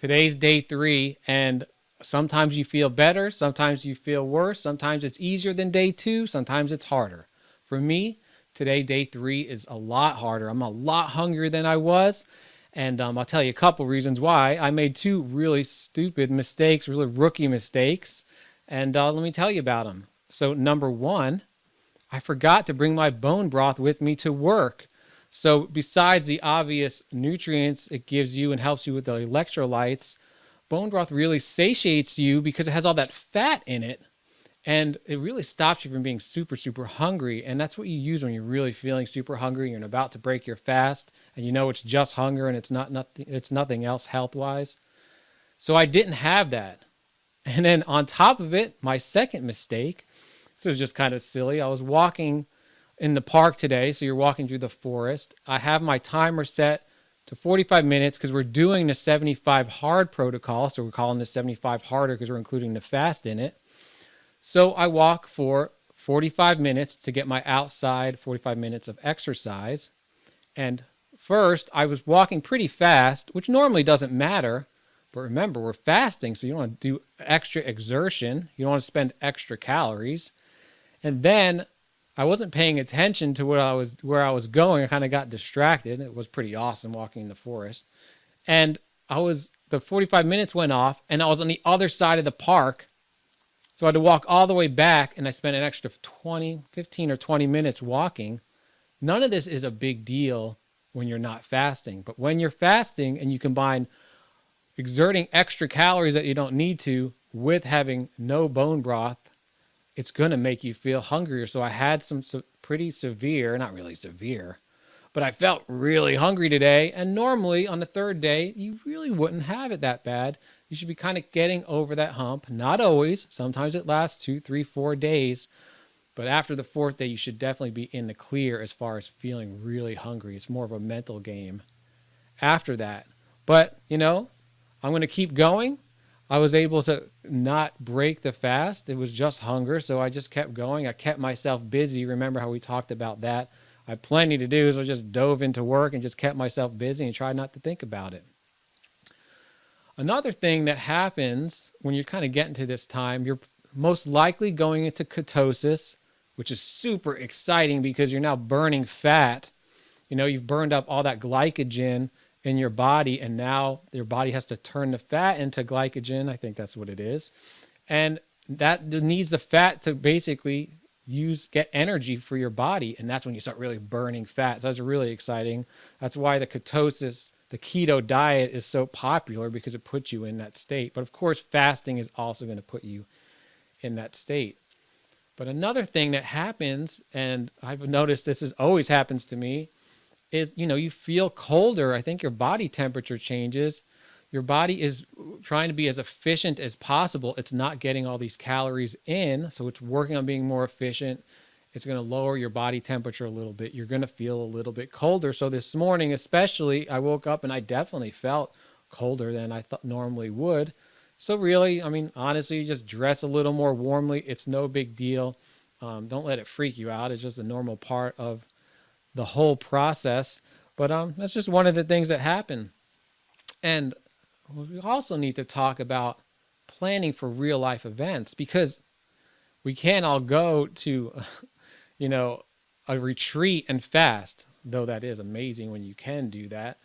Today's day 3, and sometimes you feel better, sometimes you feel worse, sometimes it's easier than day 2, sometimes it's harder. For me, today, day 3 is a lot harder. I'm a lot hungrier than I was, and I'll tell you a couple reasons why. I made 2 really stupid mistakes, really rookie mistakes, and let me tell you about them. So, number 1, I forgot to bring my bone broth with me to work. So besides the obvious nutrients it gives you and helps you with the electrolytes, bone broth really satiates you because it has all that fat in it. And it really stops you from being super, super hungry. And that's what you use when you're really feeling super hungry. You're about to break your fast and you know it's just hunger and it's nothing else health wise. So I didn't have that. And then on top of it, my second mistake, this was just kind of silly. I was walking in the park today, so you're walking through the forest. I have my timer set to 45 minutes because we're doing the 75 hard protocol. So we're calling this 75 harder because we're including the fast in it. So I walk for 45 minutes to get my outside 45 minutes of exercise. And first, I was walking pretty fast, which normally doesn't matter. But remember, we're fasting, so you don't want to do extra exertion. You don't want to spend extra calories. And then I wasn't paying attention to where I was going. I kind of got distracted. It was pretty awesome walking in the forest. And the 45 minutes went off and I was on the other side of the park. So I had to walk all the way back and I spent an extra 15 or 20 minutes walking. None of this is a big deal when you're not fasting. But when you're fasting and you combine exerting extra calories that you don't need to with having no bone broth, it's going to make you feel hungrier. So I had some pretty severe, not really severe, but I felt really hungry today. And normally on the third day, you really wouldn't have it that bad. You should be kind of getting over that hump. Not always. Sometimes it lasts 2, 3, 4 days. But after the 4th day, you should definitely be in the clear as far as feeling really hungry. It's more of a mental game after that. But, I'm going to keep going. I was able to not break the fast. It was just hunger, so I just kept going. I kept myself busy. Remember how we talked about that? I had plenty to do, so I just dove into work and just kept myself busy and tried not to think about it. Another thing that happens when you're kind of getting to this time, you're most likely going into ketosis, which is super exciting because you're now burning fat. You've burned up all that glycogen in your body, and now your body has to turn the fat into glycogen. I think that's what it is. And that needs the fat to basically get energy for your body. And that's when you start really burning fat. So that's really exciting. That's why the ketosis, the keto diet is so popular because it puts you in that state. But of course, fasting is also going to put you in that state. But another thing that happens, and I've noticed this always happens to me, is, you feel colder. I think your body temperature changes. Your body is trying to be as efficient as possible. It's not getting all these calories in, so it's working on being more efficient. It's going to lower your body temperature a little bit. You're going to feel a little bit colder. So this morning, especially, I woke up and I definitely felt colder than I normally would. So really, honestly, just dress a little more warmly. It's no big deal. Don't let it freak you out. It's just a normal part of the whole process. But that's just one of the things that happen. And we also need to talk about planning for real life events, because we can't all go to, a retreat and fast, though that is amazing when you can do that.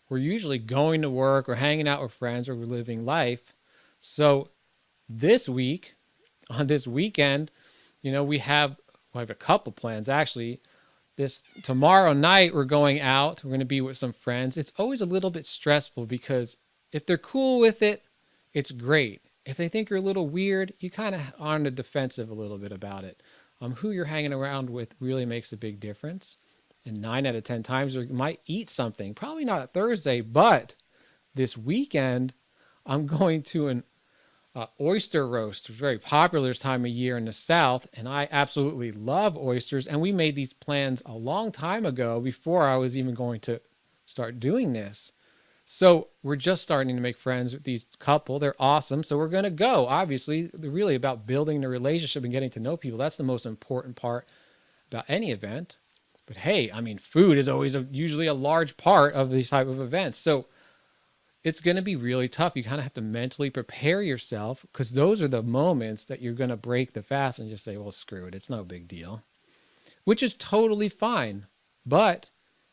We're usually going to work or hanging out with friends or we're living life. So this week, on this weekend, we have a couple plans actually. Tomorrow night we're going out. We're going to be with some friends. It's always a little bit stressful because if they're cool with it, it's great. If they think you're a little weird, you kind of are on the defensive a little bit about it. Who you're hanging around with really makes a big difference. And 9 out of 10 times you might eat something. Probably not Thursday, but this weekend I'm going to an oyster roast. It's very popular this time of year in the South, and I absolutely love oysters. And we made these plans a long time ago before I was even going to start doing this. So we're just starting to make friends with these couple. They're awesome. So we're going to go. Obviously, they're really about building the relationship and getting to know people. That's the most important part about any event. But hey, food is always usually a large part of these type of events. So it's going to be really tough. You kind of have to mentally prepare yourself, because those are the moments that you're going to break the fast and just say, well, screw it. It's no big deal, which is totally fine. But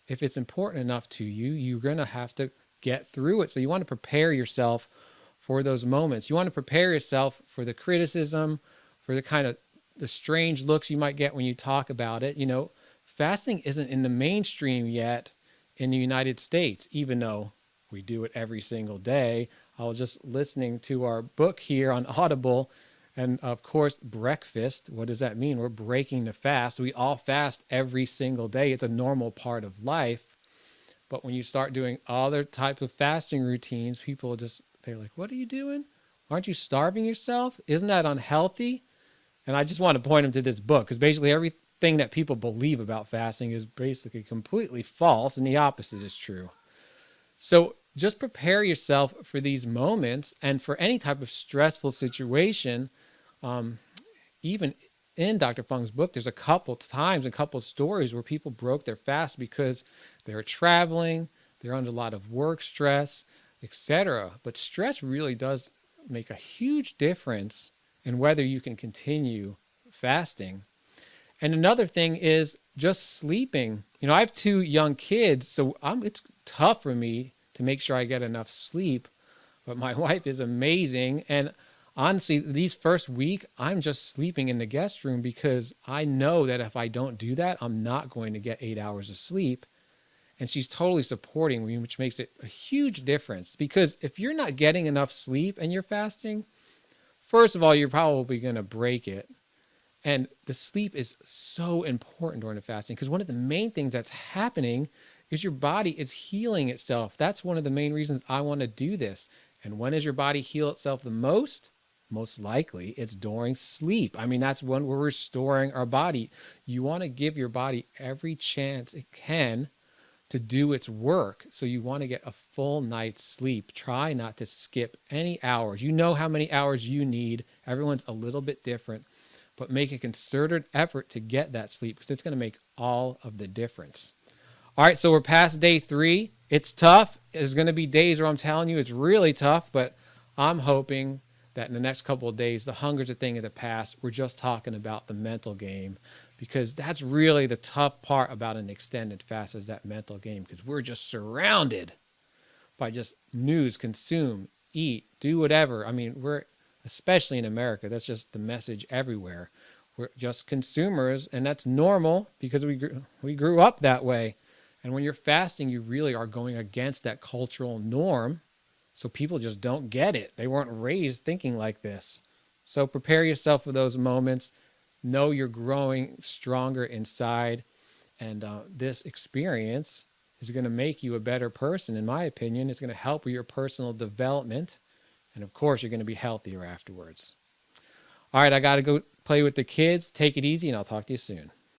if it's important enough to you, you're going to have to get through it. So you want to prepare yourself for those moments. You want to prepare yourself for the criticism, for the kind of the strange looks you might get when you talk about it. You know, fasting isn't in the mainstream yet in the United States, even though we do it every single day. I was just listening to our book here on Audible, and of course, breakfast. What does that mean? We're breaking the fast. We all fast every single day. It's a normal part of life. But when you start doing other types of fasting routines, people just, they're like, what are you doing? Aren't you starving yourself? Isn't that unhealthy? And I just want to point them to this book, because basically everything that people believe about fasting is basically completely false, and the opposite is true. So just prepare yourself for these moments, and for any type of stressful situation. Even in Dr. Fung's book, there's a couple times and couple stories where people broke their fast because they're traveling, they're under a lot of work stress, etc. But stress really does make a huge difference in whether you can continue fasting. And another thing is just sleeping. You know, I have 2 young kids, so it's tough for me to make sure I get enough sleep. But my wife is amazing. And honestly, these first week, I'm just sleeping in the guest room, because I know that if I don't do that, I'm not going to get 8 hours of sleep. And she's totally supporting me, which makes it a huge difference. Because if you're not getting enough sleep and you're fasting, first of all, you're probably going to break it. And the sleep is so important during the fasting, because one of the main things that's happening is your body is healing itself. That's one of the main reasons I want to do this. And when does your body heal itself the most? Most likely it's during sleep. I mean, that's when we're restoring our body. You want to give your body every chance it can to do its work. So you want to get a full night's sleep. Try not to skip any hours. You know how many hours you need. Everyone's a little bit different, but make a concerted effort to get that sleep, because it's going to make all of the difference. All right, so we're past day 3. It's tough. There's going to be days where I'm telling you it's really tough, but I'm hoping that in the next couple of days, the hunger's a thing of the past. We're just talking about the mental game, because that's really the tough part about an extended fast, is that mental game, because we're just surrounded by just news, consume, eat, do whatever. I mean, we're, especially in America, that's just the message everywhere. We're just consumers, and that's normal because we grew up that way. And when you're fasting, you really are going against that cultural norm. So people just don't get it. They weren't raised thinking like this. So prepare yourself for those moments. Know you're growing stronger inside. And this experience is going to make you a better person, in my opinion. It's going to help with your personal development. And of course, you're going to be healthier afterwards. All right, I got to go play with the kids. Take it easy, and I'll talk to you soon.